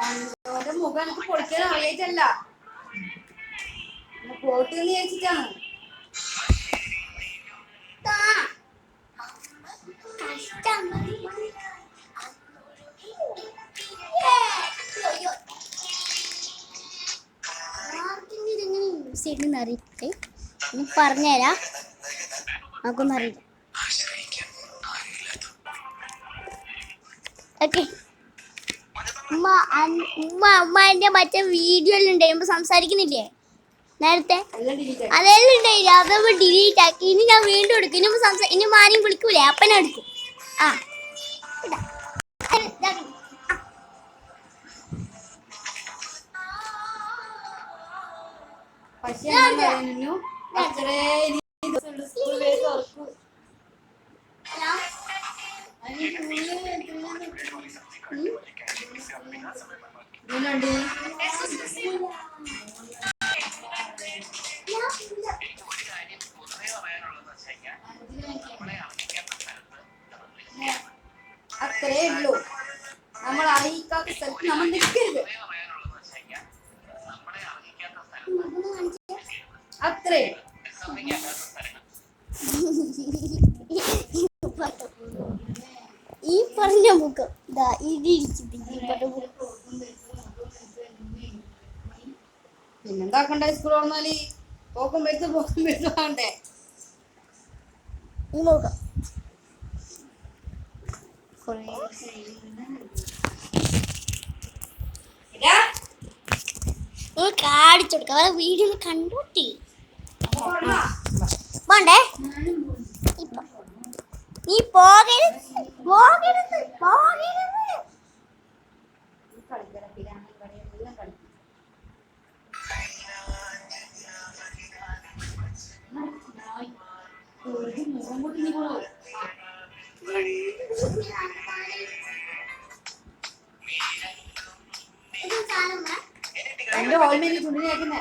ഓന്റെ മുഖം എനിക്ക് പൊളിക്കാൻ അറിയിച്ചല്ല, പോട്ട് വിചാരിച്ചിട്ടാണ്. അറിയിട്ടെ പറഞ്ഞുതരാം, നമുക്കൊന്നും അറിയില്ല. ഓക്കെ, ഉമ്മ മറ്റേ വീഡിയോയിൽ ഉണ്ടായിരുന്നു സംസാരിക്കുന്നില്ലേ നേരത്തെ, അതെല്ലാം ഉണ്ടായില്ല, അതമ്മ ഡിലീറ്റ് ആക്കി. ഇനി ഞാൻ വീണ്ടും എടുക്കും. ഇനി ആരെയും വിളിക്കൂലേ അപ്പനെ എടുക്കും. ആ പക്ഷെ അത്രേ ഉള്ളൂ. നമ്മൾ അറിയിക്കാത്ത സ്ഥലത്ത് നമ്മൾ നിൽക്കരുത്. അത്രേ ഈ പറഞ്ഞ മുഖം പിന്നെന്താക്കണ്ടേ? സ്കൂൾ വന്നാല് പോക്കും വേണ്ടേ? ഈ മുഖം കാണിച്ചു കൊടുക്ക, വീഡിയോ കണ്ടോട്ടി പോണ്ടേ. നീ പോകരുത് പോകരുത് പോകരുത്. എന്റെ ഓൾമേലി ചുണ്ടിനേക്കുന്നേ